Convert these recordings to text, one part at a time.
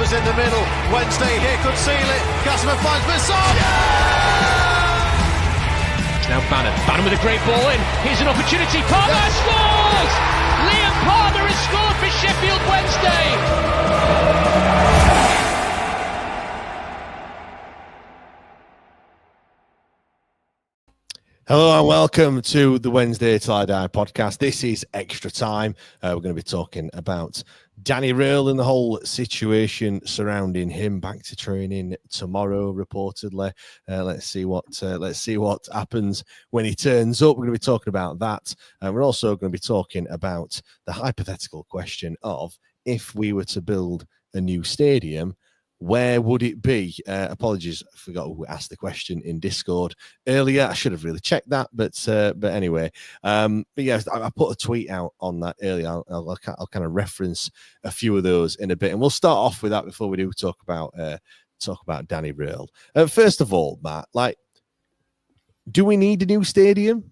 was in the middle. Wednesday here could seal it. Casimir finds Missile. Now Bannon with a great ball in. Here's an opportunity. Palmer scores! Liam Palmer has scored for Sheffield Wednesday. Hello and welcome to the Wednesday Till I Die podcast. This is Extra Time. We're going to be talking about Danny Röhl and the whole situation surrounding him. Back to training tomorrow, reportedly. Let's see what happens when he turns up. We're going to be talking about that. We're also going to be talking about the hypothetical question of if we were to build a new stadium, where would it be? Apologies, I forgot who asked the question in Discord earlier. I should have really checked that, but anyway. But yes, I put a tweet out on that earlier. I'll kind of reference a few of those in a bit, and we'll start off with that before we do talk about Danny Röhl. First of all, Matt, do we need a new stadium?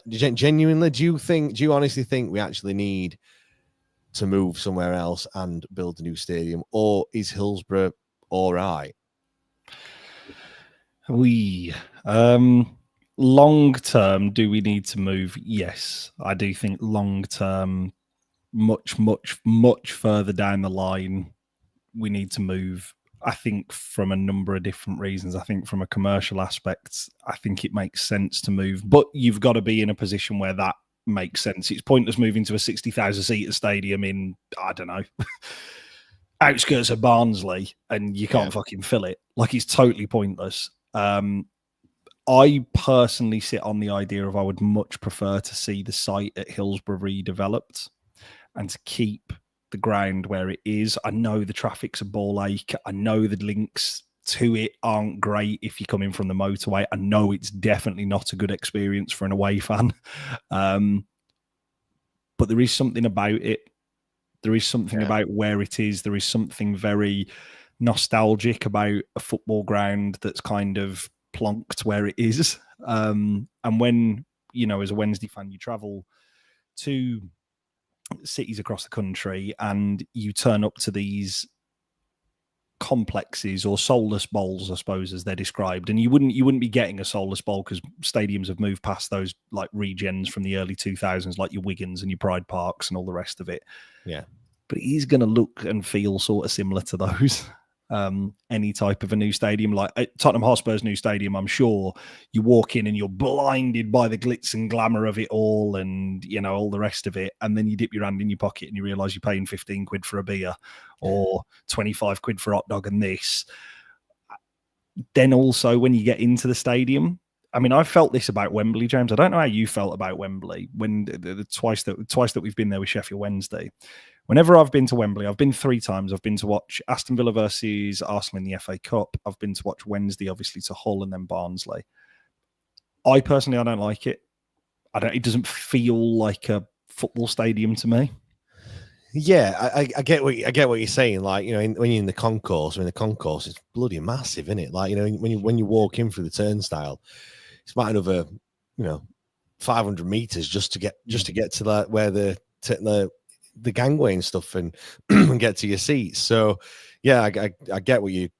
Genuinely, do you honestly think we actually need to move somewhere else and build a new stadium, or is Hillsborough all right? Long term, do we need to move? Yes, I do think long term, much further down the line, we need to move. I think from a number of different reasons. I think from a commercial aspect, I think it makes sense to move, but you've got to be in a position where that makes sense. It's pointless moving to a 60,000 seater stadium in, I don't know, outskirts of Barnsley, and you can't fucking fill it. It's totally pointless. I personally sit on the idea of I would much prefer to see the site at Hillsborough redeveloped and to keep the ground where it is. I know the traffic's a ball ache. I know the links to it aren't great if you're coming from the motorway. I know it's definitely not a good experience for an away fan. But there is something about it. There is something about where it is. There is something very nostalgic about a football ground that's kind of plonked where it is. And when, as a Wednesday fan, you travel to cities across the country and you turn up to these complexes or soulless bowls, I suppose, as they're described, and you wouldn't be getting a soulless bowl because stadiums have moved past those regens from the early 2000s, like your Wigans and your Pride Parks and all the rest of it. Yeah, but it is going to look and feel sort of similar to those. Any type of a new stadium, like Tottenham Hotspur's new stadium, I'm sure you walk in and you're blinded by the glitz and glamour of it all, and all the rest of it, and then you dip your hand in your pocket and you realise you're paying 15 quid for a beer or 25 quid for a hot dog and this. Then also when you get into the stadium, I mean, I felt this about Wembley, James. I don't know how you felt about Wembley when the twice that we've been there with Sheffield Wednesday. Whenever I've been to Wembley, I've been 3 times. I've been to watch Aston Villa versus Arsenal in the FA Cup. I've been to watch Wednesday, obviously, to Hull and then Barnsley. I personally don't like it. It doesn't feel like a football stadium to me. Yeah, I get what you're saying. When you're in the concourse, the concourse is bloody massive, isn't it? When you walk in through the turnstile, it's about another 500 meters just to get to that where the gangway and stuff and get to your seats. So yeah, I get what you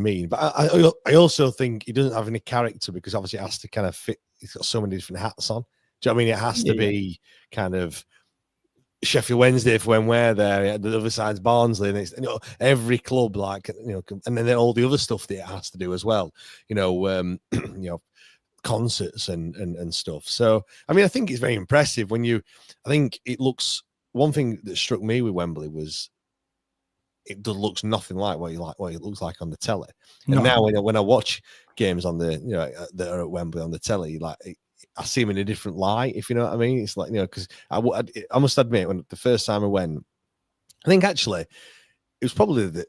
mean, but I also think he doesn't have any character because obviously it has to kind of fit. He's got so many different hats on. Do you know what I mean? It has to be kind of Sheffield Wednesday for when we're there. The other side's Barnsley, and it's every club and then all the other stuff that it has to do as well. Concerts and stuff. So I mean, I think it's very impressive I think it looks. One thing that struck me with Wembley was it looks nothing like what it looks like on the telly. And now when I watch games on the that are at Wembley on the telly, I see them in a different light. If you know what I mean, it's because I must admit when the first time I went, I think actually it was probably the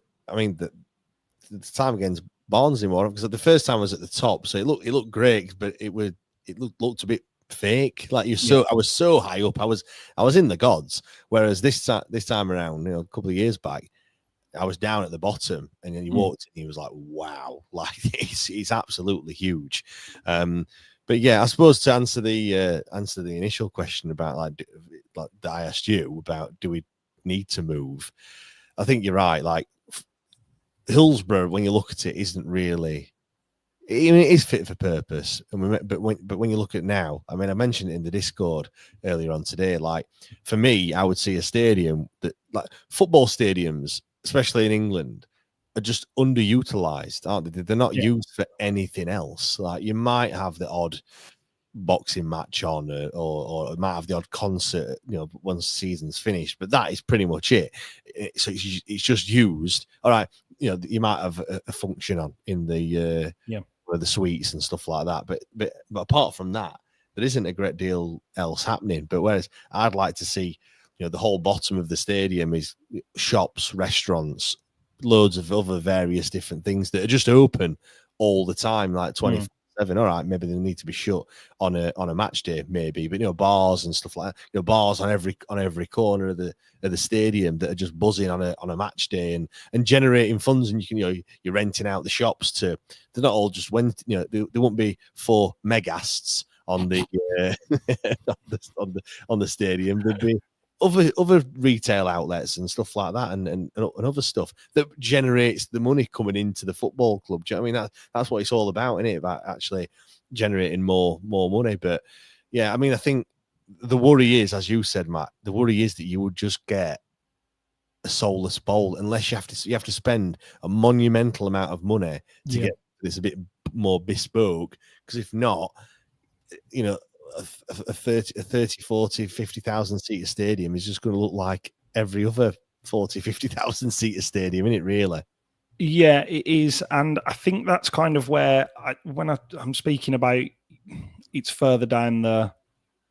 time against Barnsley more because the first time I was at the top, so it looked great, but it looked a bit fake. I was so high up, I was in the gods, whereas this time around, a couple of years back, I was down at the bottom, and then you walked and he was like, wow, it's absolutely huge. But yeah, I suppose to answer the initial question about that I asked you about, do we need to move? I think you're right. Like Hillsborough, when you look at it, isn't really. I mean, it is fit for purpose, but when you look at now, I mean, I mentioned it in the Discord earlier on today. Like for me, I would see a stadium that, like football stadiums, especially in England, are just underutilized, aren't they? They're not used for anything else. Like you might have the odd boxing match on, or might have the odd concert, once the season's finished, but that is pretty much it. So it's just used. All right, you might have a function on in the the suites and stuff like that, but apart from that, there isn't a great deal else happening. But whereas I'd like to see, the whole bottom of the stadium is shops, restaurants, loads of other various different things that are just open all the time, like 24/7. All right, maybe they need to be shut on a match day, maybe, but bars and stuff like that. Bars on every corner of the stadium that are just buzzing on a match day and generating funds, and you're renting out the shops to. They're not all just when there won't be 4 megasts on the on the stadium. There'd be other retail outlets and stuff like that, and other stuff that generates the money coming into the football club. Do you know what I mean? That's what it's all about, isn't it? About actually generating more money. But yeah, I mean, I think the worry is, as you said, Matt, the worry is that you would just get a soulless bowl unless you have to spend a monumental amount of money to get this a bit more bespoke. Because if not, a 30, 40, 50,000 seater stadium is just going to look like every other 40, 50,000 seater stadium, isn't it, really? Yeah, it is. And I think that's kind of where I'm speaking about it's further down the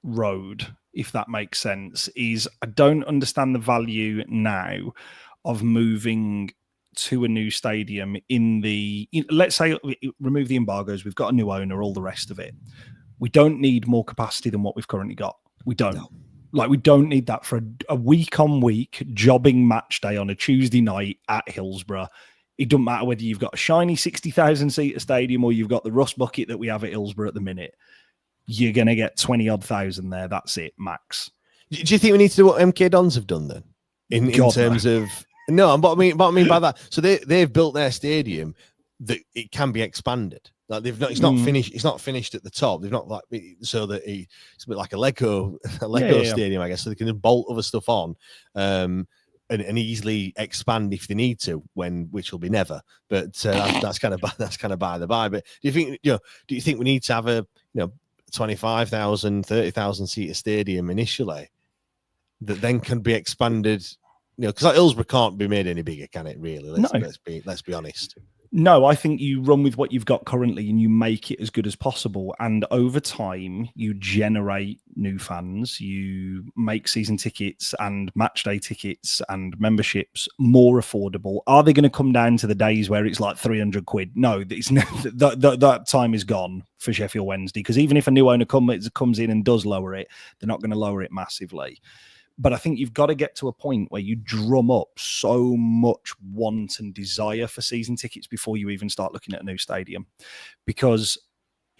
road, if that makes sense, is I don't understand the value now of moving to a new stadium let's say, remove the embargoes, we've got a new owner, all the rest of it. We don't need more capacity than what we've currently got. We don't. No. Like, we don't need that for a week-on-week jobbing match day on a Tuesday night at Hillsborough. It doesn't matter whether you've got a shiny 60,000-seater stadium or you've got the rust bucket that we have at Hillsborough at the minute. You're going to get 20-odd thousand there. That's it, max. Do you think we need to do what MK Dons have done then? In terms of... No, but I mean by that, so they've built their stadium that it can be expanded. Like it's not finished. It's not finished at the top. They've not so that it's a bit like a Lego stadium, I guess. So they can bolt other stuff on, and easily expand if they need to. Which will be never. But that's kind of by the by. But do you think we need to have a 25,000, 30,000 seater stadium initially that then can be expanded? Because like Hillsborough can't be made any bigger, can it? Really? Let's be honest. No, I think you run with what you've got currently and you make it as good as possible. And over time, you generate new fans. You make season tickets and match day tickets and memberships more affordable. Are they going to come down to the days where it's like 300 quid? No, that time is gone for Sheffield Wednesday. Because even if a new owner comes in and does lower it, they're not going to lower it massively. But I think you've got to get to a point where you drum up so much want and desire for season tickets before you even start looking at a new stadium. Because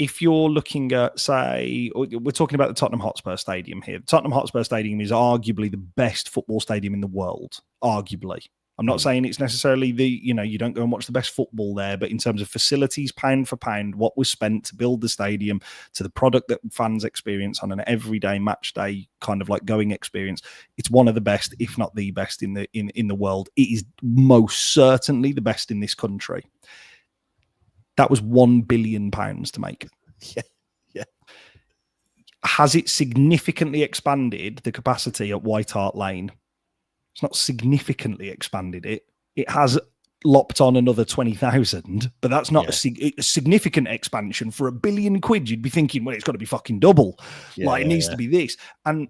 if you're looking at, say, we're talking about the Tottenham Hotspur Stadium here. The Tottenham Hotspur Stadium is arguably the best football stadium in the world. Arguably. I'm not saying it's necessarily you don't go and watch the best football there, but in terms of facilities, pound for pound, what was spent to build the stadium, to the product that fans experience on an everyday match day kind of like going experience, it's one of the best, if not the best in the world. It is most certainly the best in this country. That was £1 billion to make. Yeah. Has it significantly expanded the capacity at White Hart Lane? It's not significantly expanded it. It has lopped on another 20,000, but that's not a significant expansion for £1 billion. You'd be thinking, well, it's got to be fucking double. It needs to be this. And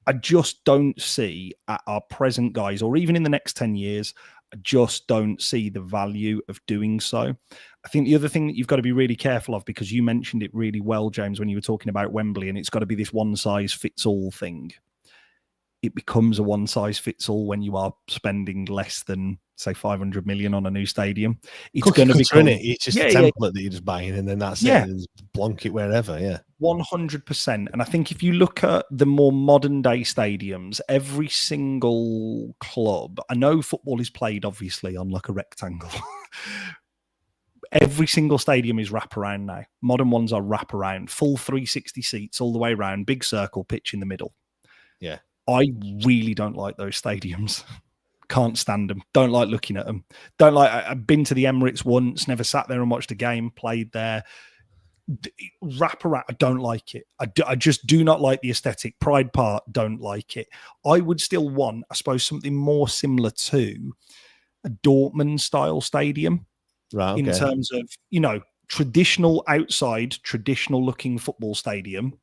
I just don't see at our present guys, or even in the next 10 years, I just don't see the value of doing so. I think the other thing that you've got to be really careful of, because you mentioned it really well, James, when you were talking about Wembley, and it's got to be this one size fits all thing. it becomes a one-size-fits-all when you are spending less than, say, 500 million on a new stadium. It's going to become... It's just a template that you're just buying, and then that's it. Just plonk it wherever, 100%. And I think if you look at the more modern-day stadiums, every single club... I know football is played, obviously, on like a rectangle. Every single stadium is wraparound now. Modern ones are wraparound, full 360 seats all the way around, big circle pitch in the middle. Yeah. I really don't like those stadiums. Can't stand them. Don't like looking at them. Don't like. I've been to the Emirates once, never sat there and watched a game, played there. Wrap around. I don't like it. I just do not like the aesthetic. Pride Park, don't like it. I would still want, I suppose, something more similar to a Dortmund style stadium. Right. Okay. In terms of, traditional outside, traditional looking football stadium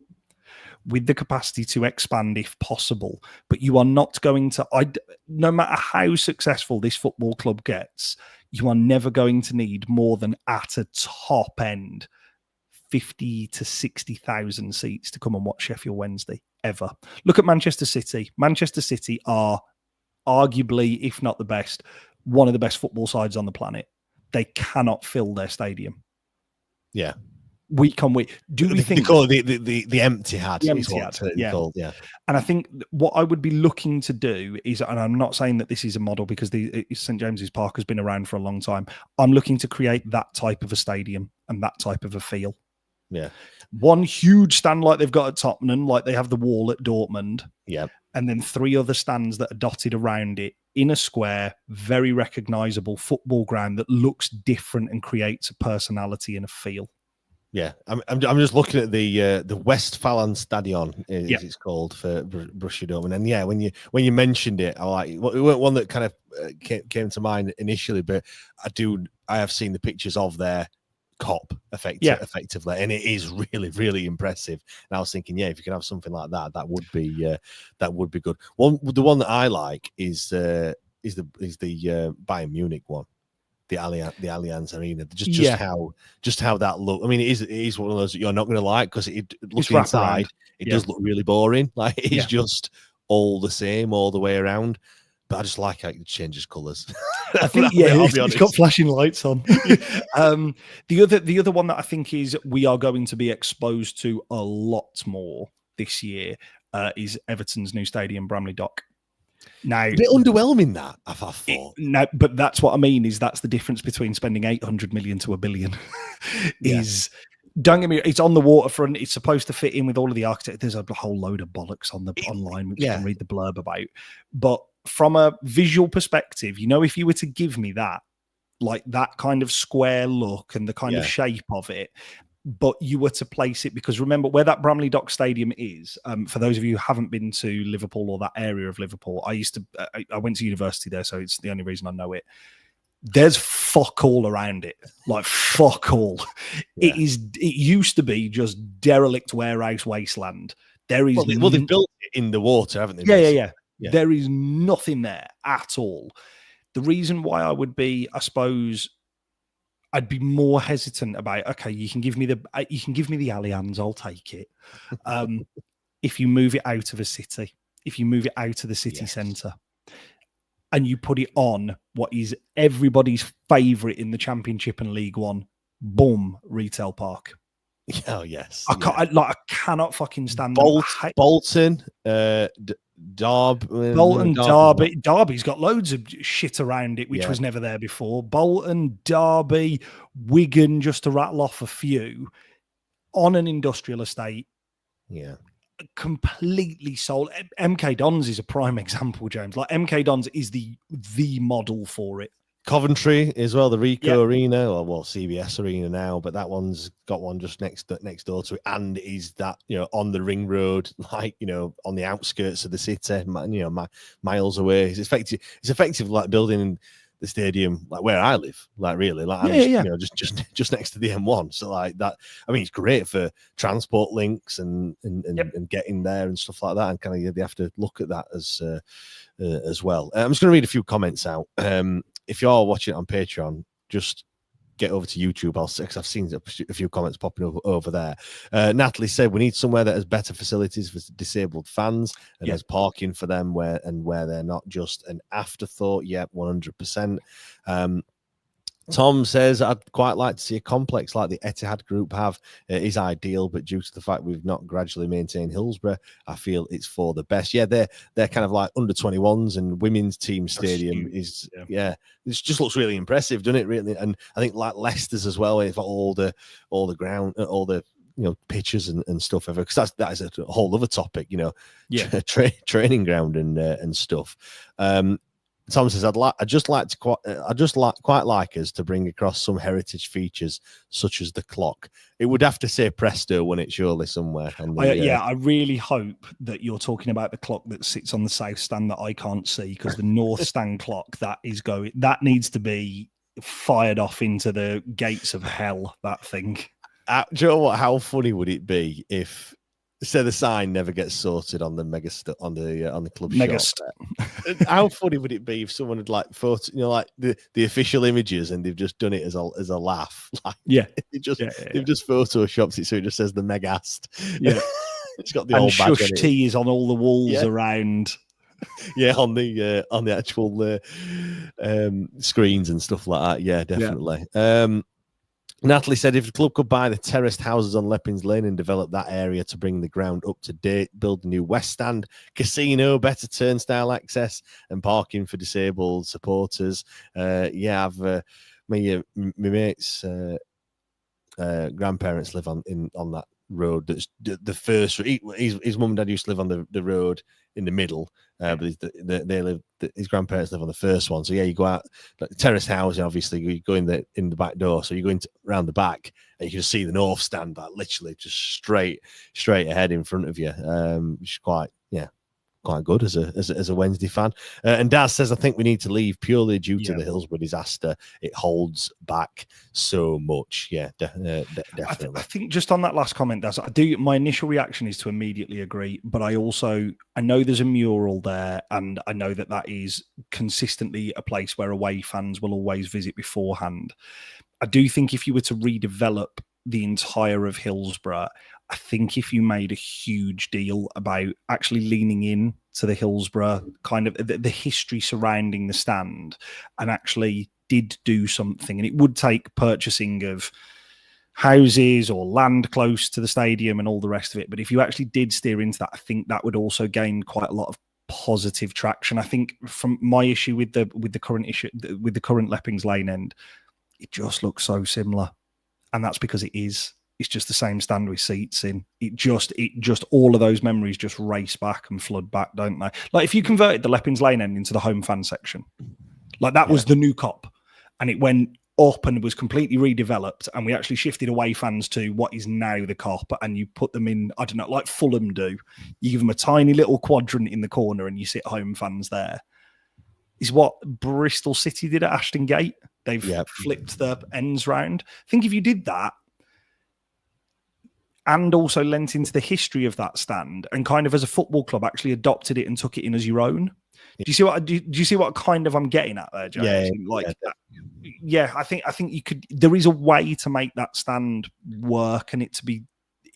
with the capacity to expand if possible. But you are not going to, no matter how successful this football club gets, you are never going to need more than at a top end 50 to 60,000 seats to come and watch Sheffield Wednesday ever. Look at Manchester City. Manchester City are arguably, if not the best, one of the best football sides on the planet. They cannot fill their stadium. Yeah. Week on week. Do we think... They call it the empty had. The empty had, called, yeah. And I think what I would be looking to do is, and I'm not saying that this is a model because St. James's Park has been around for a long time. I'm looking to create that type of a stadium and that type of a feel. Yeah. One huge stand like they've got at Tottenham, like they have the wall at Dortmund. Yeah. And then 3 other stands that are dotted around it in a square, very recognizable football ground that looks different and creates a personality and a feel. Yeah, I'm just looking at the Westfalenstadion, as it's called, for Borussia Dortmund, and yeah, when you mentioned it, it weren't one that kind of came to mind initially, but I have seen the pictures of their cop effectively, and it is really, really impressive. And I was thinking, if you can have something like that, that would be good. The one that I like is the Bayern Munich one. The Allianz Arena, just how that look. I mean, it is one of those that you're not going to like because looking inside, it does look really boring. Like it's just all the same all the way around. But I just like how it changes colours. I think it's got flashing lights on. The other one that I think is we are going to be exposed to a lot more this year is Everton's new stadium, Bramley Dock. Now, a bit underwhelming that I thought. No, but that's what I mean. That's the difference between spending 800 million to $1 billion. Don't get me. It's on the waterfront. It's supposed to fit in with all of the architecture. There's a whole load of bollocks online which you can read the blurb about. But from a visual perspective, if you were to give me that, like that kind of square look and the kind of shape of it, but you were to place it, because remember where that Bramley Dock Stadium is, for those of you who haven't been to Liverpool or that area of Liverpool, I went to university there, so it's the only reason I know it. There's fuck all around it, like fuck all. Yeah. It used to be just derelict warehouse wasteland. There is they've built it in the water, haven't they? Yeah. There is nothing there at all. The reason why I would be, I suppose, I'd be more hesitant about, okay, you can give me the Allianz, I'll take it. If you move it out of a city, if you move it out of the city centre, and you put it on what is everybody's favourite in the Championship and League One, boom, retail park. Oh yes, I cannot fucking stand Bolton, Derby. Derby's got loads of shit around it, which was never there before. Bolton, Derby, Wigan, just to rattle off a few, on an industrial estate. Yeah. Completely sold. MK Dons is a prime example, James. Like MK Dons is the model for it. Coventry as well, the Rico Arena, or CBS Arena now, but that one's got one just next door to it, and is that on the ring road, like on the outskirts of the city, miles away. It's effective like building the stadium like where I live, like really, like just next to the M1. So like that, I mean, it's great for transport links and getting there and stuff like that. And kind of you have to look at that as well. I'm just going to read a few comments out. If you're watching it on Patreon, just get over to YouTube, because I've seen a few comments popping over there. Natalie said we need somewhere that has better facilities for disabled fans and has parking for them where they're not just an afterthought. Yeah, 100%. Tom says, I'd quite like to see a complex like the Etihad Group have. It is ideal, but due to the fact we've not gradually maintained Hillsborough, I feel it's for the best. Yeah, they're kind of like under 21s, and women's team stadium is it just looks really impressive, doesn't it? Really, and I think like Leicester's as well. They've got all the ground, all the pitches and stuff, because that is a whole other topic. Training ground and stuff. Tom says, I'd just quite like us to bring across some heritage features such as the clock. It would have to say Presto, wouldn't it? Surely somewhere. I really hope that you're talking about the clock that sits on the south stand that I can't see, because the north stand clock that needs to be fired off into the gates of hell. That thing. Do you know what? How funny would it be if? So the sign never gets sorted on the on the club shop. How funny would it be if someone had like photo, like the official images, and they've just done it as a laugh? Like, they've just photoshopped it so it just says the Megast. Yeah, it's got the old badge shush tea is on all the walls around. Yeah, on the actual screens and stuff like that. Yeah, definitely. Yeah. Natalie said, if the club could buy the terraced houses on Leppings Lane and develop that area to bring the ground up to date, build a new West Stand, casino, better turnstile access, and parking for disabled supporters. I've my mate's grandparents live on that road. That's the first. His mum and dad used to live on the road in the middle, but his grandparents live on the first one. So you go out, like terrace housing. Obviously, you go in the back door, so you go around the back, and you can see the north stand, but literally just straight ahead in front of you. Which is quite good as a Wednesday fan. And Daz says, I think we need to leave purely due to the Hillsborough disaster. It holds back so much. Yeah, definitely. I think just on that last comment, Daz, my initial reaction is to immediately agree, but I know there's a mural there, and I know that is consistently a place where away fans will always visit beforehand. I do think if you were to redevelop the entire of Hillsborough, I think if you made a huge deal about actually leaning in to the Hillsborough kind of the history surrounding the stand, and actually did do something, and it would take purchasing of houses or land close to the stadium and all the rest of it. But if you actually did steer into that, I think that would also gain quite a lot of positive traction. I think from my issue with the current Leppings Lane end, it just looks so similar, and that's because it is. It's just the same stand with seats in. It just all of those memories just race back and flood back, don't they? Like if you converted the Leppings Lane end into the home fan section, like that was the new Cop, and it went up and was completely redeveloped, and we actually shifted away fans to what is now the Cop, and you put them in, I don't know, like Fulham do. You give them a tiny little quadrant in the corner, and you sit home fans there. Is what Bristol City did at Ashton Gate. They've flipped the ends round. I think if you did that, and also lent into the history of that stand, and kind of as a football club actually adopted it and took it in as your own. Do you see what kind of I'm getting at there, James? I think you could. There is a way to make that stand work and it to be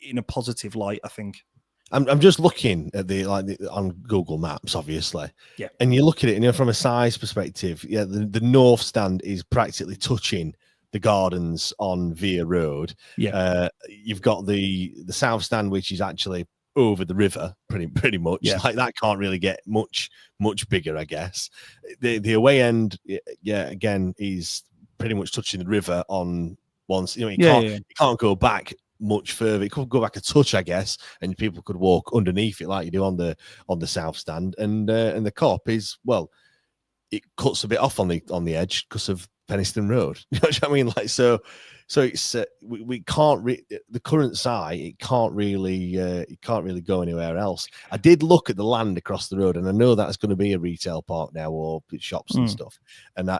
in a positive light, I think. I'm just looking at on Google Maps, obviously. Yeah. And you look at it, and from a size perspective, the north stand is practically touching the gardens on Vere Road. Yeah. You've got the south stand, which is actually over the river, pretty much. Yeah. Like that can't really get much bigger, I guess. The away end, again, is pretty much touching the river on once. You can't go back much further. It could go back a touch, I guess, and people could walk underneath it like you do on the south stand. And the Cop is, well, it cuts a bit off on the edge because of Penistone Road. You know what I mean? Like so it's we can't the current site. It can't really go anywhere else. I did look at the land across the road, and I know that's going to be a retail park now or shops and stuff. And I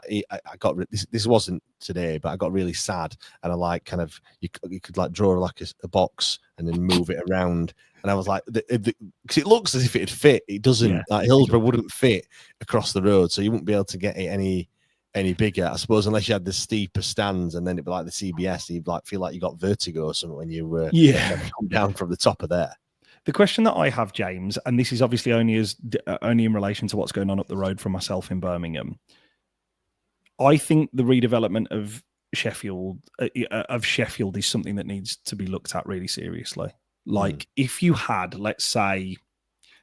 got this wasn't today, but I got really sad, and I like kind of you could like draw like a box and then move it around. And I was like, because it looks as if it'd fit. It doesn't. Like Hillsborough wouldn't fit across the road, so you wouldn't be able to get it any any bigger, I suppose, unless you had the steeper stands, and then it'd be like the CBS, you'd like feel like you got vertigo or something when you come down from the top of there. The question that I have, James, and this is obviously only in relation to what's going on up the road from myself in Birmingham. I think the redevelopment of Sheffield is something that needs to be looked at really seriously. Like if you had, let's say,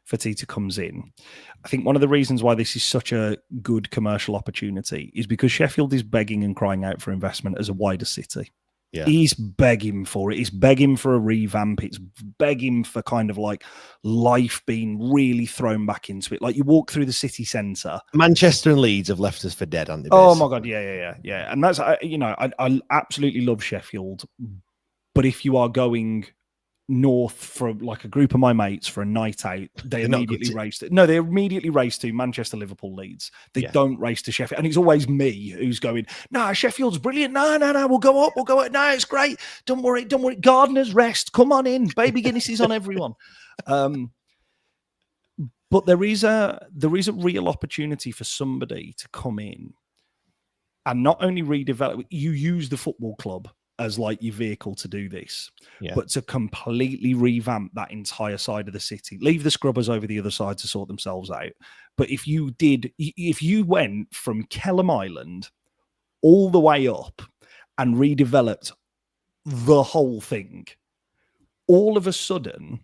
Fatita comes in, I think one of the reasons why this is such a good commercial opportunity is because Sheffield is begging and crying out for investment as a wider city. Yeah. He's begging for it. He's begging for a revamp. It's begging for kind of like life being really thrown back into it. Like you walk through the city centre. Manchester and Leeds have left us for dead, haven't they? Oh my God. Yeah. And that's, I absolutely love Sheffield. But if you are going north for like a group of my mates for a night out, they immediately race to Manchester, Liverpool, Leeds. They don't race to Sheffield, and it's always me who's going, nah, Sheffield's brilliant, no, we'll go up, no, it's great, don't worry, Gardener's Rest, come on in, baby Guinness is on everyone. But there is a real opportunity for somebody to come in and not only redevelop, you use the football club as like your vehicle to do this, but to completely revamp that entire side of the city, leave the scrubbers over the other side to sort themselves out. But if you went from Kelham Island all the way up and redeveloped the whole thing, all of a sudden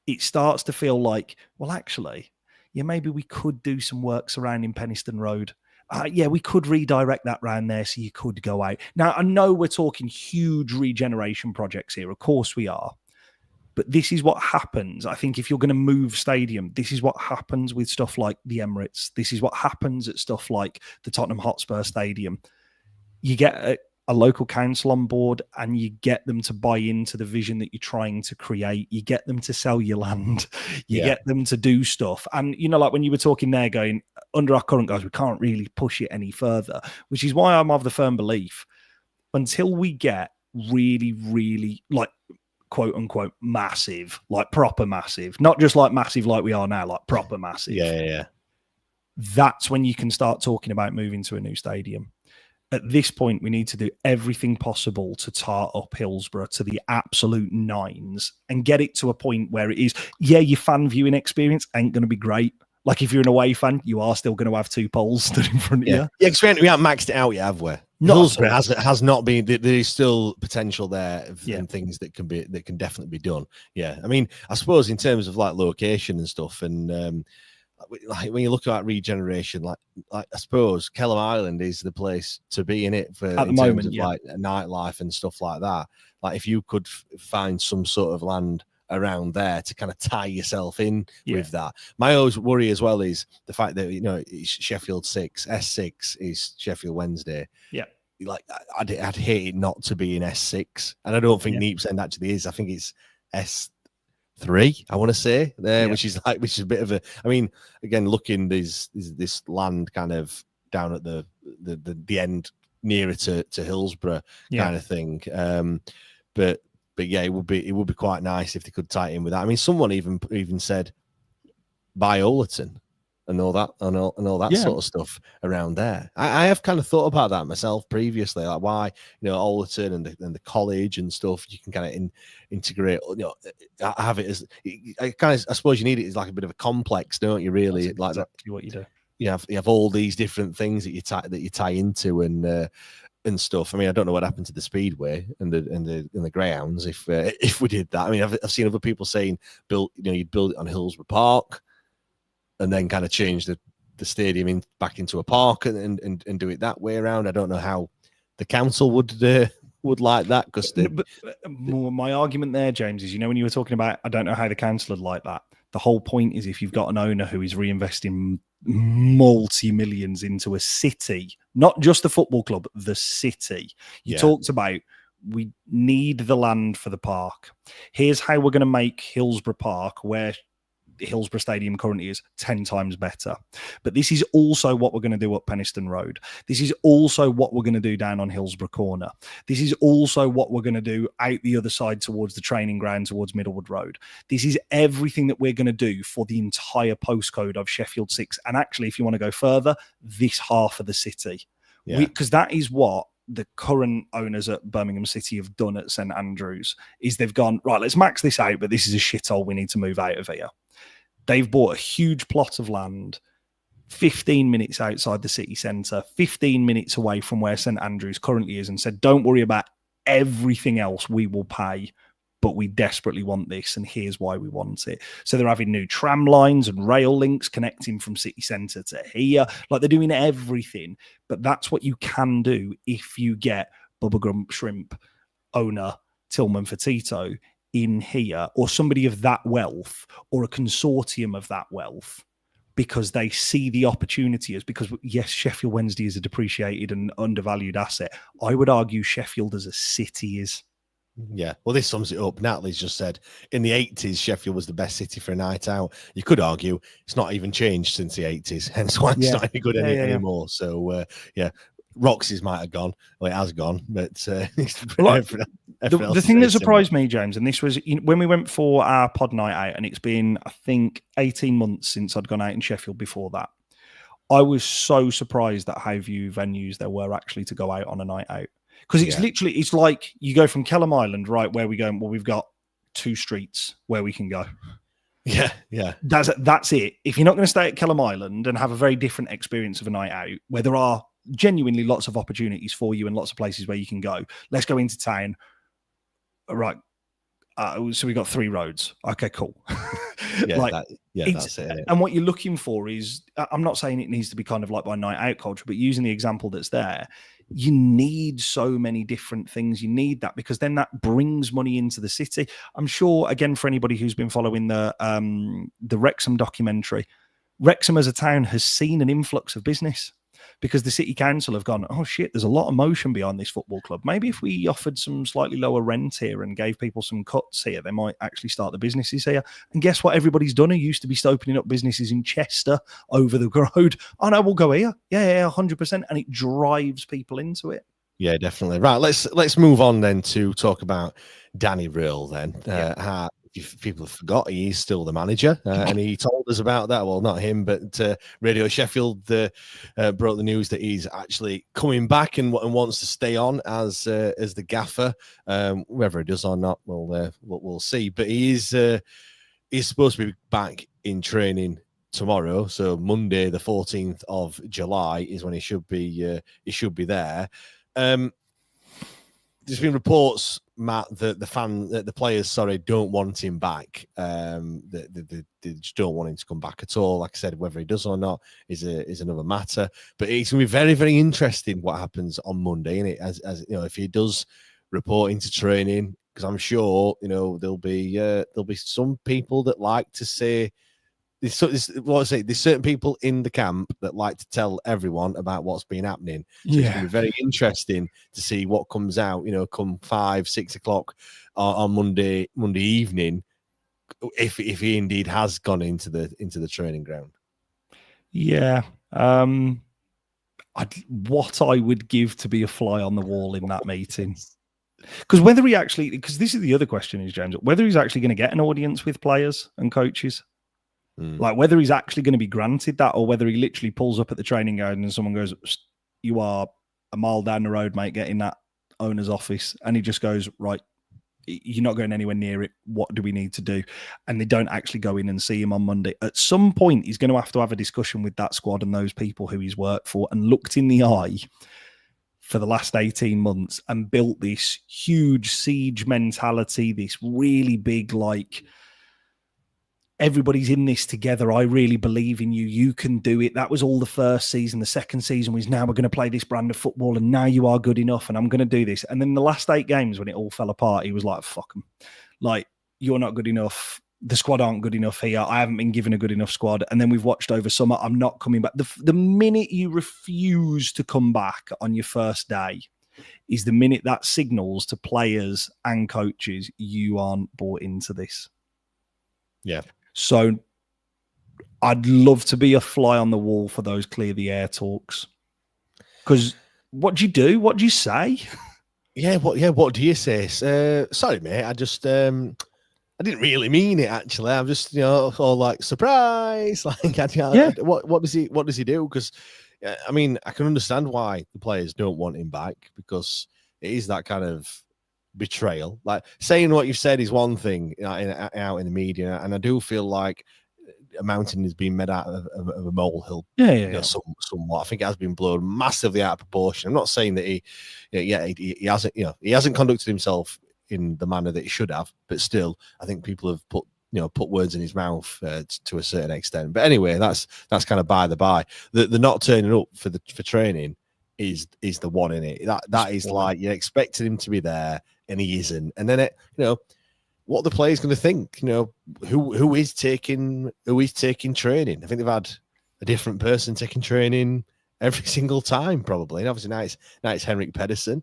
it starts to feel like, well, actually, maybe we could do some work surrounding Penistone Road. We could redirect that round there so you could go out. Now, I know we're talking huge regeneration projects here. Of course we are. But this is what happens. I think if you're going to move stadium, this is what happens with stuff like the Emirates. This is what happens at stuff like the Tottenham Hotspur Stadium. You get a local council on board and you get them to buy into the vision that you're trying to create. You get them to sell your land. You get them to do stuff. And, like when you were talking there going, under our current guys, we can't really push it any further, which is why I'm of the firm belief until we get really, really like quote unquote massive, like proper massive, not just like massive like we are now, like proper massive. Yeah. That's when you can start talking about moving to a new stadium. At this point, we need to do everything possible to tar up Hillsborough to the absolute nines and get it to a point where it is, your fan viewing experience ain't going to be great. Like if you're an away fan, you are still going to have two poles stood in front of you. Yeah, because we haven't maxed it out yet, have we? Hillsborough has not been. There is still potential there and things that can definitely be done. Yeah, I mean, I suppose in terms of like location and stuff, and like when you look at regeneration, like I suppose Kelham Island is the place to be in it for at the moment, like nightlife and stuff like that. Like if you could find some sort of land around there to kind of tie yourself in with that. My always worry as well is the fact that it's Sheffield 6, S6 is Sheffield Wednesday. Yeah, like I'd hate it not to be in S6, and I don't think Neepsend actually is. I think it's S3. I want to say there, which is a bit of a. I mean, again, looking this land kind of down at the end nearer to Hillsborough kind of thing, But yeah, it would be quite nice if they could tie it in with that. I mean, someone even said buy Overton and all that sort of stuff around there. I have kind of thought about that myself previously, like why Overton and the college and stuff. You can kind of integrate. Have it as I suppose you need it as like a bit of a complex, don't you? Really, that's like exactly what you do. You have all these different things that you tie into and stuff. I mean, I don't know what happened to the Speedway and the Greyhounds if we did that. I mean, I've seen other people saying you'd build it on Hillsborough Park and then kind of change the stadium back into a park and do it that way around. I don't know how the council would like that because my argument there, James, is when you were talking about I don't know how the council would like that. The whole point is if you've got an owner who is reinvesting multi-millions into a city, not just the football club, the city. You talked about we need the land for the park. Here's how we're going to make Hillsborough Park, where Hillsborough Stadium currently is, 10 times better. But this is also what we're going to do up Penistone Road. This is also what we're going to do down on Hillsborough Corner. This is also what we're going to do out the other side towards the training ground, towards Middlewood Road. This is everything that we're going to do for the entire postcode of Sheffield 6. And actually, if you want to go further, this half of the city. Because that is what the current owners at Birmingham City have done at St Andrews, is they've gone, right, let's max this out, but this is a shithole, we need to move out of here. They've bought a huge plot of land 15 minutes outside the city centre, 15 minutes away from where St Andrews currently is, and said, don't worry about everything else, we will pay, but we desperately want this, and here's why we want it. So they're having new tram lines and rail links connecting from city centre to here. Like, they're doing everything, but that's what you can do if you get Bubba Grump Shrimp owner Tillman Fertitta in here, or somebody of that wealth, or a consortium of that wealth, because they see the opportunity as, because yes, Sheffield Wednesday is a depreciated and undervalued asset. I would argue Sheffield as a city is. Yeah, well, this sums it up. Natalie's just said in the 80s, Sheffield was the best city for a night out. You could argue it's not even changed since the 80s, hence why it's not any good anymore. So, Roxy's might have gone. Well, it has gone, but the thing that surprised me, James, and this was when we went for our pod night out, and it's been, I think, 18 months since I'd gone out in Sheffield before that. I was so surprised at how few venues there were actually to go out on a night out. Because it's literally, it's like you go from Kelham Island, right, where we go, well, we've got 2 streets where we can go. Yeah. That's it. If you're not going to stay at Kelham Island and have a very different experience of a night out, where there are genuinely lots of opportunities for you and lots of places where you can go, let's go into town. Right. So we got 3 roads. Okay, cool. That's it. And what you're looking for is, I'm not saying it needs to be kind of like by night out culture, but using the example that's there, you need so many different things. You need that, because then that brings money into the city. I'm sure, again, for anybody who's been following the Wrexham documentary, Wrexham as a town has seen an influx of business, because the city council have gone, oh shit, there's a lot of motion behind this football club. Maybe if we offered some slightly lower rent here and gave people some cuts here, they might actually start the businesses here. And guess what everybody's done? Who used to be opening up businesses in Chester over the road. Oh no, we'll go here. Yeah, 100%. And it drives people into it. Yeah, definitely. Right, let's move on then to talk about Danny Röhl then. If people have forgot, he is still the manager, and he told us about that. Well, not him, but Radio Sheffield broke the news that he's actually coming back and wants to stay on as the gaffer. Whether he does or not, we'll see. But he's supposed to be back in training tomorrow, so Monday, the 14th of July, is when he should be there. There's been reports, Matt, that the players, don't want him back. They just don't want him to come back at all. Like I said, whether he does or not is another matter. But it's going to be very, very interesting what happens on Monday, isn't it? As you know, if he does report into training, because I'm sure there'll be some people that like to say. There's certain people in the camp that like to tell everyone about what's been happening. So it's going to be very interesting to see what comes out, come 5-6 o'clock on Monday evening, if he indeed has gone into the training ground. Yeah. What I would give to be a fly on the wall in that meeting. Because this is the other question is, James, whether he's actually going to get an audience with players and coaches. Like whether he's actually going to be granted that, or whether he literally pulls up at the training ground and someone goes, you are a mile down the road, mate, get in that owner's office. And he just goes, right, you're not going anywhere near it. What do we need to do? And they don't actually go in and see him on Monday. At some point, he's going to have a discussion with that squad and those people who he's worked for and looked in the eye for the last 18 months and built this huge siege mentality, this really big, everybody's in this together. I really believe in you. You can do it. That was all the first season. The second season was, now we're going to play this brand of football, and now you are good enough, and I'm going to do this. And then the last 8 games, when it all fell apart, he was like, fuck them. You're not good enough. The squad aren't good enough here. I haven't been given a good enough squad. And then we've watched over summer. I'm not coming back. The minute you refuse to come back on your first day is the minute that signals to players and coaches, you aren't bought into this. Yeah. So I'd love to be a fly on the wall for those clear the air talks. Because what do you do? What do you say? What do you say? Sorry, mate. I just I didn't really mean it. Actually, I'm just all surprise. What does he do? Because I mean, I can understand why the players don't want him back, because it is that kind of betrayal. Like, saying what you've said is one thing out in the media, and I do feel like a mountain is being made out of a molehill. Somewhat. I think it has been blown massively out of proportion. I'm not saying that he hasn't conducted himself in the manner that he should have, but still, I think people have put words in his mouth to a certain extent. But anyway, that's kind of by the by. The not turning up for training is the one in it. That is like, you're expecting him to be there and he isn't, and then what the player's going to think, who is taking training. I think they've had a different person taking training every single time, probably. And obviously now it's Henrik Pedersen.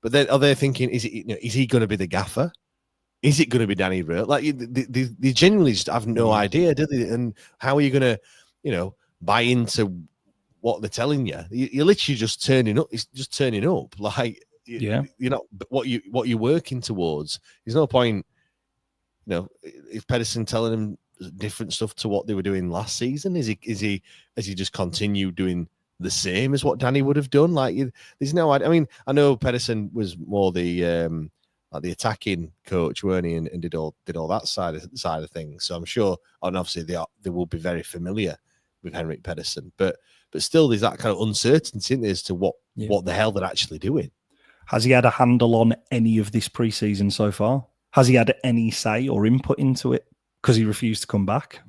But then are they thinking, is he going to be the gaffer? Is it going to be Danny Röhl? Like, they genuinely just have no idea, do they? And how are you going to, buy into what they're telling you? You're literally just turning up. It's just turning up. Like, you're not what you're working towards. There's no point. Is Pedersen telling them different stuff to what they were doing last season? Has he just continued doing the same as what Danny would have done? Like, there's no idea. I mean, I know Pedersen was more the attacking coach, weren't he, and did all that side of things. So I'm sure, and obviously they will be very familiar with Henrik Pedersen, but still, there's that kind of uncertainty in there as to what the hell they're actually doing. Has he had a handle on any of this preseason so far? Has he had any say or input into it because he refused to come back?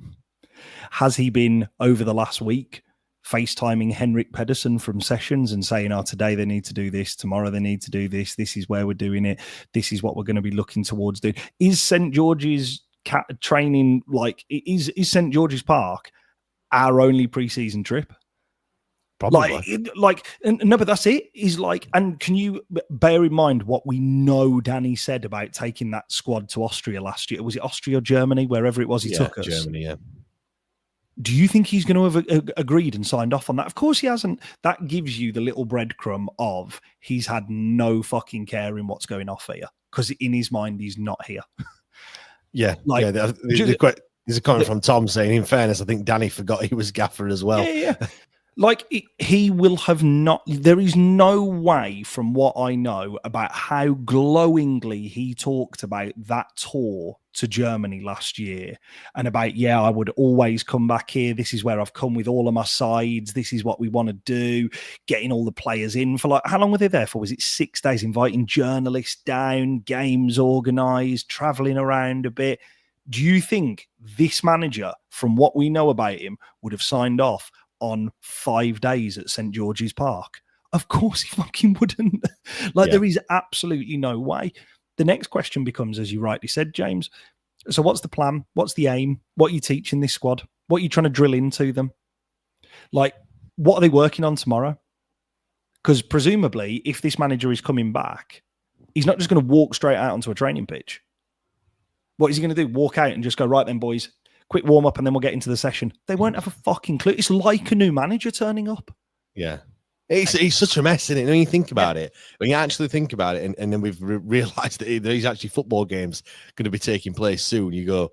Has he been, over the last week, FaceTiming Henrik Pedersen from sessions and saying, today they need to do this, tomorrow they need to do this, this is where we're doing it, this is what we're going to be looking towards doing? Is St. George's training, is St. George's Park our only preseason trip? Probably. No, but that's it. He's like, and can you bear in mind what we know Danny said about taking that squad to Austria last year? Was it Austria or Germany? Wherever it was, he took us. Germany, yeah. Do you think he's going to have agreed and signed off on that? Of course he hasn't. That gives you the little breadcrumb of he's had no fucking care in what's going off here, because in his mind, he's not here. Yeah. There's a comment from Tom saying, in fairness, I think Danny forgot he was gaffer as well. Yeah. He will have not. There is no way, from what I know, about how glowingly he talked about that tour to Germany last year and about, I would always come back here. This is where I've come with all of my sides. This is what we want to do. Getting all the players in for how long were they there for? Was it 6 days? Inviting journalists down, games organised, travelling around a bit. Do you think this manager, from what we know about him, would have signed off on 5 days at St. George's Park? Of course he fucking wouldn't. There is absolutely no way. The next question becomes, as you rightly said, James, so what's the plan? What's the aim? What are you teaching this squad? What are you trying to drill into them? What are they working on tomorrow? Because presumably, if this manager is coming back, he's not just going to walk straight out onto a training pitch. What is he going to do? Walk out and just go, right then, boys, quick warm up and then we'll get into the session. They won't have a fucking clue. It's like a new manager turning up. Yeah. It's such a mess, isn't it? When you think about it, when you actually think about it, and then we've realised that there's actually football games going to be taking place soon, you go,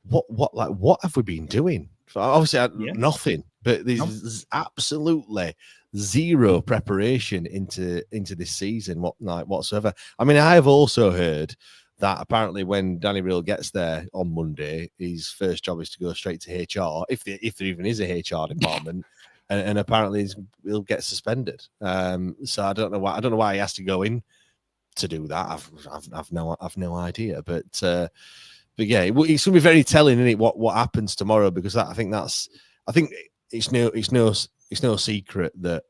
what have we been doing? Obviously, nothing, but there's absolutely zero preparation into this season whatsoever. I mean, I have also heard that apparently when Danny Röhl gets there on Monday, his first job is to go straight to HR, if there even is a HR department, and apparently he'll get suspended. So I don't know why he has to go in to do that. I've no idea, but yeah, it's going to be very telling, isn't it, what happens tomorrow? Because I think it's no secret that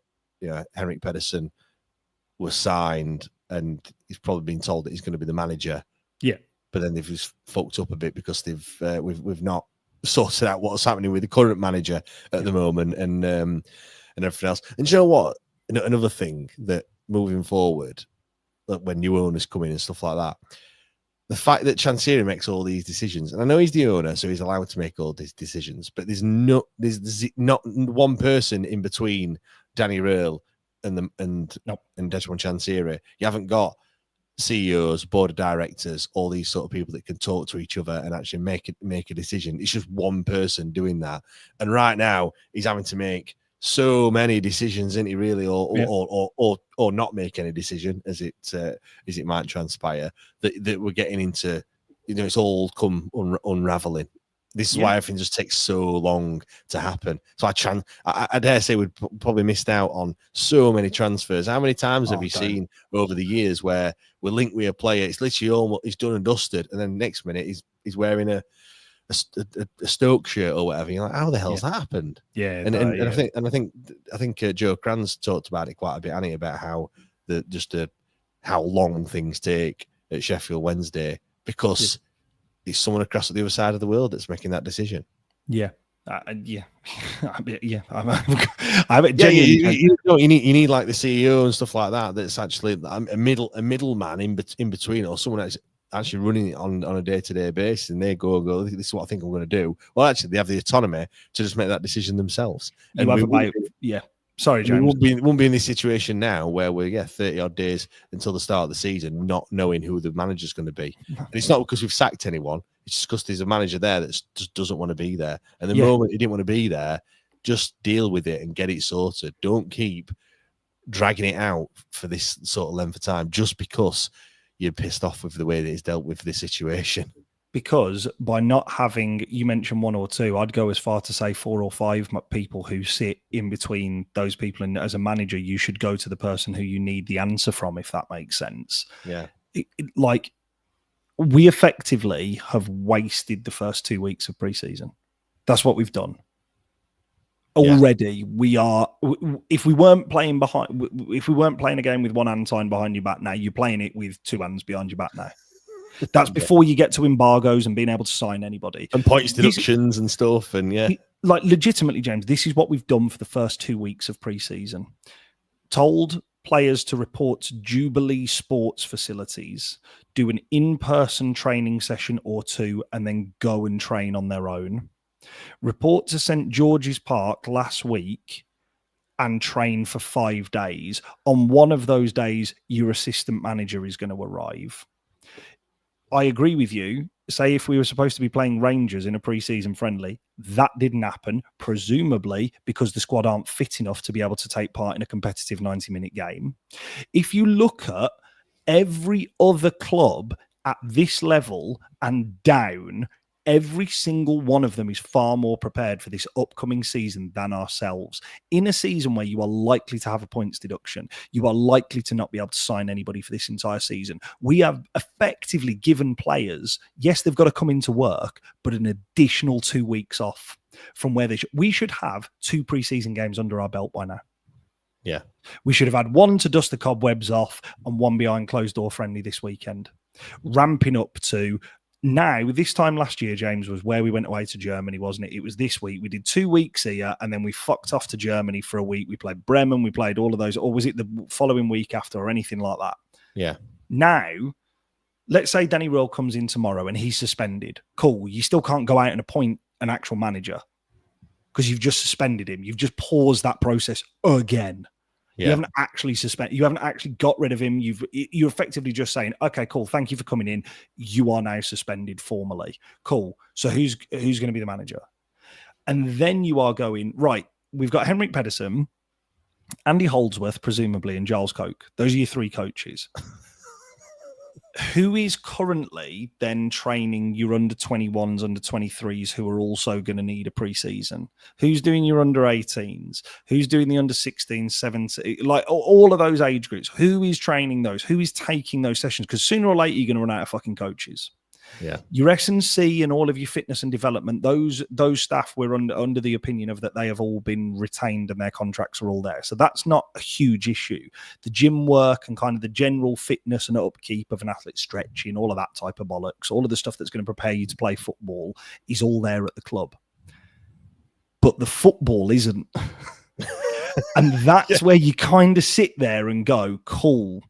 Henrik Pedersen was signed, and he's probably been told that he's going to be the manager. Yeah, but then they've just fucked up a bit because we've not sorted out what's happening with the current manager at the moment, and everything else. And you know what? Another thing that moving forward, when new owners come in and stuff like that, the fact that Chansiri makes all these decisions, and I know he's the owner, so he's allowed to make all these decisions, but there's not one person in between Danny Röhl and Desmond Chansiri. You haven't got CEOs, board of directors, all these sort of people that can talk to each other and actually make a decision. It's just one person doing that. And right now, he's having to make so many decisions, isn't he? Really, or not make any decision, as it might transpire. That we're getting into, it's all come unraveling. This is why everything just takes so long to happen. So I dare say we've probably missed out on so many transfers. How many times have you seen over the years where we're linked with a player? It's literally he's done and dusted, and then next minute he's wearing a Stoke shirt or whatever. You're like, how the hell's that happened? Yeah, I think Joe Cran's talked about it quite a bit, hasn't he, about how how long things take at Sheffield Wednesday because it's someone across the other side of the world that's making that decision. Yeah. You need like the CEO and stuff like that. That's actually a middleman in between, or someone that's actually running it on a day-to-day basis, and they go, this is what I think I'm going to do. Well, actually, they have the autonomy to just make that decision themselves. Sorry, James. We won't be in this situation now where we're 30 odd days until the start of the season, not knowing who the manager's going to be. And it's not because we've sacked anyone; it's just because there's a manager there that just doesn't want to be there. And the moment he didn't want to be there, just deal with it and get it sorted. Don't keep dragging it out for this sort of length of time just because you're pissed off with the way that he's dealt with this situation. Because by not having, you mentioned one or two, I'd go as far to say 4 or 5 people who sit in between those people. And as a manager, you should go to the person who you need the answer from, if that makes sense. Yeah. We effectively have wasted the first 2 weeks of preseason. That's what we've done. Already, we are. If we weren't playing a game with one hand tied behind your back, now you're playing it with 2 hands behind your back now. That's before you get to embargoes and being able to sign anybody and points deductions and stuff. And legitimately, James, this is what we've done for the first 2 weeks of preseason. Told players to report to Jubilee Sports facilities, do an in-person training session or 2, and then go and train on their own. Report to St. George's Park last week and train for 5 days. On one of those days, your assistant manager is going to arrive. I agree with you. Say if we were supposed to be playing Rangers in a pre-season friendly, that didn't happen, presumably because the squad aren't fit enough to be able to take part in a competitive 90-minute game. If you look at every other club at this level and down, every single one of them is far more prepared for this upcoming season than ourselves. In a season where you are likely to have a points deduction, you are likely to not be able to sign anybody for this entire season. We have effectively given players, yes, they've got to come into work, but an additional 2 weeks off from where we should have 2 preseason games under our belt by now. Yeah. We should have had 1 to dust the cobwebs off and 1 behind closed door friendly this weekend. Ramping up to now, this time last year, James, was where we went away to Germany, wasn't it? It was this week. We did 2 weeks here, and then we fucked off to Germany for a week. We played Bremen, we played all of those, or was it the following week after, or anything like that? Yeah. Now, let's say Danny Röhl comes in tomorrow and he's suspended. Cool. You still can't go out and appoint an actual manager because you've just suspended him. You've just paused that process again. Yeah. You haven't actually suspended. You haven't actually got rid of him. You're effectively just saying, okay, cool. Thank you for coming in. You are now suspended formally. Cool. So who's going to be the manager? And then you are going, right, we've got Henrik Pedersen, Andy Holdsworth, presumably, and Giles Coke. Those are your 3 coaches. Who is currently then training your under 21s, under 23s who are also going to need a preseason? Who's doing your under 18s? Who's doing the under 16s, 17, like all of those age groups? Who is training those? Who is taking those sessions? Because sooner or later, you're going to run out of fucking coaches. Yeah. Your S&C and all of your fitness and development, those staff were under the opinion of that they have all been retained and their contracts are all there. So that's not a huge issue. The gym work and kind of the general fitness and upkeep of an athlete, stretching, all of that type of bollocks, all of the stuff that's going to prepare you to play football is all there at the club. But the football isn't. And that's where you kind of sit there and go, cool.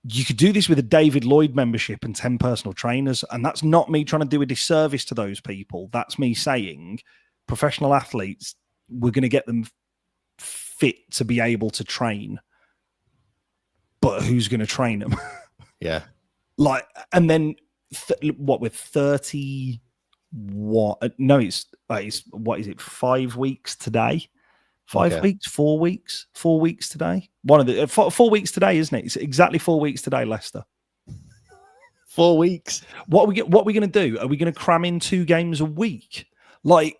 You could do this with a David Lloyd membership and 10 personal trainers. And that's not me trying to do a disservice to those people. That's me saying professional athletes, we're going to get them fit to be able to train. But who's going to train them? Yeah. And then with 30, what? No, it's what is it? 5 weeks today 5 weeks, 4 weeks, 4 weeks today. One of the 4 weeks today, isn't it? It's exactly 4 weeks today, Leicester. 4 weeks. What are we going to do? Are we going to cram in 2 games a week? Like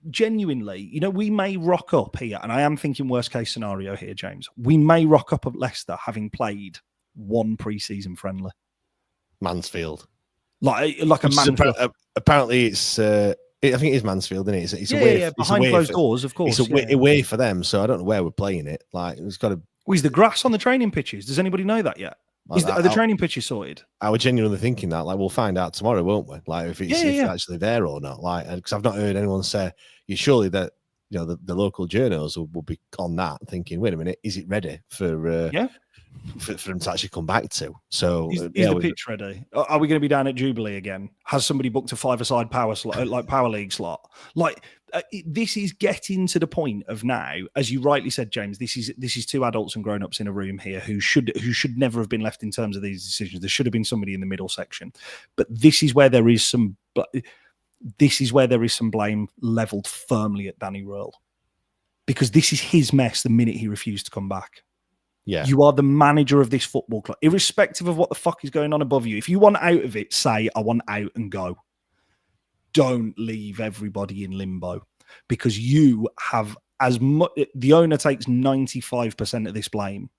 genuinely, we may rock up here, and I am thinking worst case scenario here, James. We may rock up at Leicester having played 1 pre-season friendly. Mansfield. Like a Mansfield. Apparently it's I think it is Mansfield, isn't it? It's away, behind closed doors, of course. It's away for them, so I don't know where we're playing it. Like, it's got to. Is the grass on the training pitches? Does anybody know that yet? Are the training pitches sorted? I was genuinely thinking that. Like, we'll find out tomorrow, won't we? Like, if it's actually there or not. Like, because I've not heard anyone say. You surely that the local journals will be on that, thinking, wait a minute, is it ready for them to actually come back to? So is the pitch ready? Are we going to be down at Jubilee again? Has somebody booked a 5-a-side power slot, like power league slot? Like this is getting to the point of now, as you rightly said, James. This is 2 adults and grown-ups in a room here who should never have been left in terms of these decisions. There should have been somebody in the middle section, but this is where there is some blame leveled firmly at Danny Röhl, because this is his mess the minute he refused to come back. Yeah. You are the manager of this football club, irrespective of what the fuck is going on above you. If you want out of it, say, I want out and go. Don't leave everybody in limbo, because you have as much. The owner takes 95% of this blame,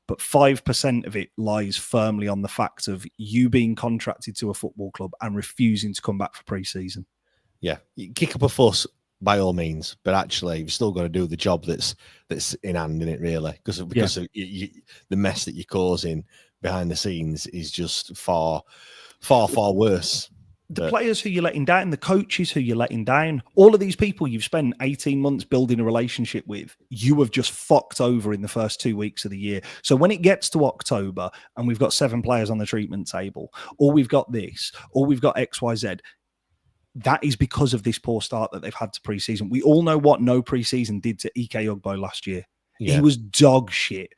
but 5% of it lies firmly on the fact of you being contracted to a football club and refusing to come back for pre-season. Yeah. You kick up a fuss by all means, but actually you've still got to do the job that's in hand in it, really, because of the mess that you're causing behind the scenes is just far worse. The players who you're letting down, the coaches who you're letting down, all of these people you've spent 18 months building a relationship with, you have just fucked over in the first 2 weeks of the year. So when it gets to October and we've got 7 players on the treatment table, or we've got this, or we've got XYZ, that is because of this poor start that they've had to pre-season. We all know what no pre-season did to Ike Ugbo last year. Yeah. He was dog shit.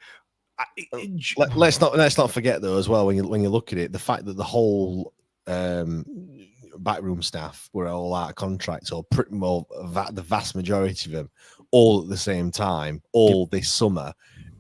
Let's not forget though as well, when you look at it, the fact that the whole backroom staff were all out of contract, or the vast majority of them all at the same time, all this summer,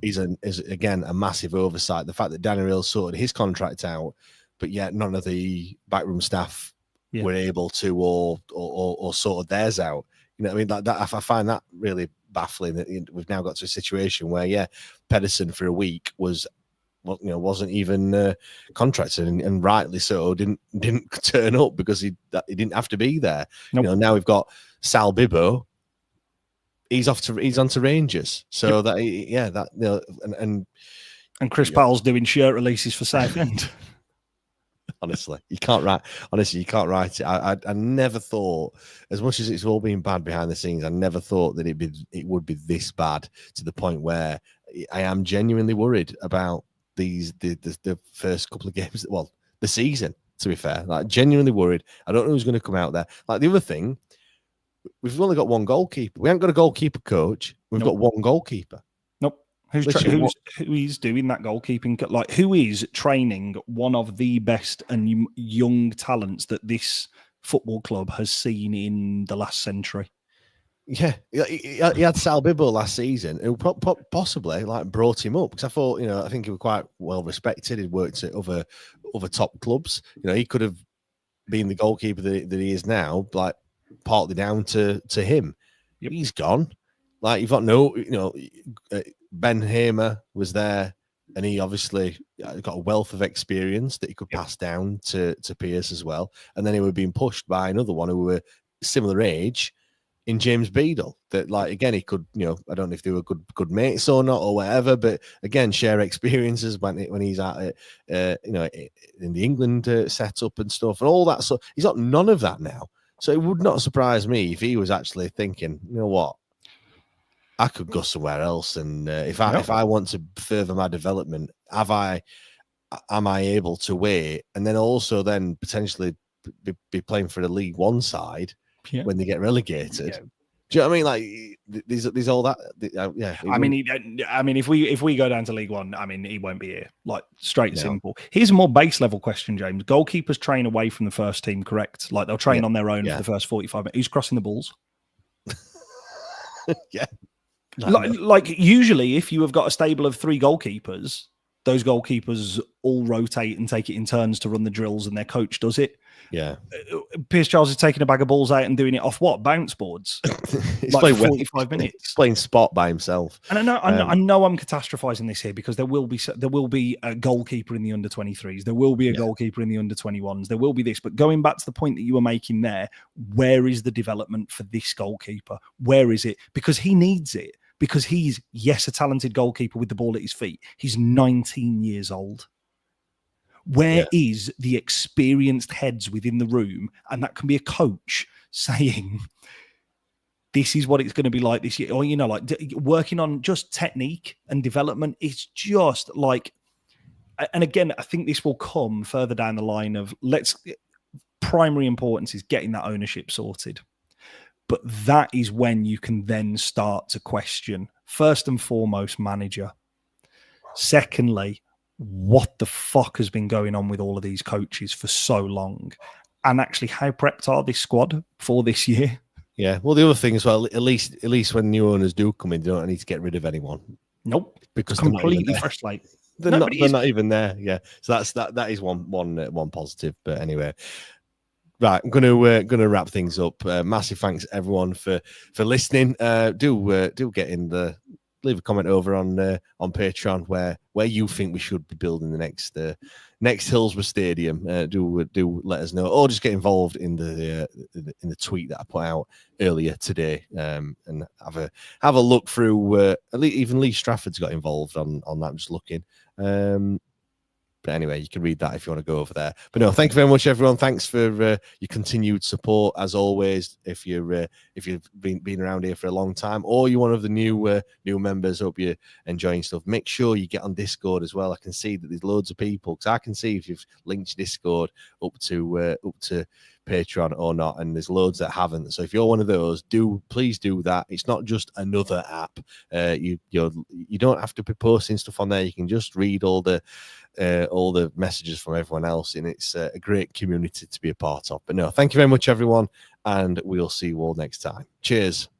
is again a massive oversight. The fact that Danny Röhl sorted his contract out, but yet none of the backroom staff were able to or sorted theirs out. I mean, that I find that really baffling, that we've now got to a situation where Pedersen for a week wasn't even contracted, and rightly so didn't turn up because he didn't have to be there. Nope. Now we've got Sal Bibbo. He's on to Rangers, so and Chris Powell's doing shirt releases for Southend. Honestly, you can't write it. I never thought, as much as it's all been bad behind the scenes, I never thought that it would be this bad, to the point where I am genuinely worried about the first couple of games. Well, the season, to be fair, like, genuinely worried. I don't know who's going to come out there. Like, the other thing, we've only got 1 goalkeeper. We haven't got a goalkeeper coach. We've got 1 goalkeeper. Nope. Who is doing that goalkeeping? Like, who is training one of the best and young talents that this football club has seen in the last century? Yeah, he had Sal Bibbo last season, who possibly brought him up, because I thought, I think he was quite well respected. He'd worked at other top clubs. He could have been the goalkeeper that he is now, partly down to him. Yep. He's gone. Like, you've got Ben Hamer was there, and he obviously got a wealth of experience that he could pass down to Pierce as well. And then he was being pushed by another one who were similar age, in James Beadle, that, again, he could, I don't know if they were good mates or not or whatever, but again, share experiences when he's at it, in the England setup and stuff and all that. So he's got none of that now. So it would not surprise me if he was actually thinking, you know what, I could go somewhere else, and if I want to further my development, am I able to wait, and then also then potentially be playing for the League One side when they get relegated? Yeah. Do you know what I mean? Like, there's all that. I mean, if we go down to League One, I mean, he won't be here. Like, straight and simple. Here's a more base level question, James. Goalkeepers train away from the first team, correct? Like, they'll train on their own for the first 45 minutes. Who's crossing the balls? Yeah. Like usually, if you have got a stable of 3 goalkeepers, those goalkeepers all rotate and take it in turns to run the drills, and their coach does it. Yeah. Pierce Charles is taking a bag of balls out and doing it off what? Bounce boards. He's like playing 45 minutes. He's playing spot by himself. And I know I'm catastrophizing this here because there will be a goalkeeper in the under 23s. There will be a goalkeeper in the under 21s. There will be this. But going back to the point that you were making there, where is the development for this goalkeeper? Where is it? Because he needs it. Because he's, yes, a talented goalkeeper with the ball at his feet. He's 19 years old. Where is the experienced heads within the room? And that can be a coach saying, this is what it's going to be like this year. Or, like working on just technique and development. It's just like, and again, I think this will come further down the line of primary importance is getting that ownership sorted. But that is when you can then start to question, first and foremost, manager. Secondly, what the fuck has been going on with all of these coaches for so long? And actually, how prepped are this squad for this year? Yeah. Well, the other thing as well, at least when new owners do come in, they don't need to get rid of anyone. Nope. Because completely fresh slate. They're not even there. Yeah. So that is one positive. But anyway. Right, I'm gonna wrap things up. Massive thanks everyone for listening. Do get in leave a comment over on Patreon where you think we should be building the next Hillsborough Stadium. Do let us know, or just get involved in the tweet that I put out earlier today, and have a look through. Even Lee Strafford's got involved on that. I'm just looking. But anyway, you can read that if you want to go over there. But no, thank you very much, everyone. Thanks for your continued support, as always. If you've been around here for a long time, or you're one of the new members, hope you're enjoying stuff. Make sure you get on Discord as well. I can see that there's loads of people, because I can see if you've linked your Discord up to Patreon or not, and there's loads that haven't. So if you're one of those, please do that. It's not just another app. You don't have to be posting stuff on there. You can just read all the messages from everyone else, and it's a great community to be a part of. But no, thank you very much, everyone, and we'll see you all next time. Cheers.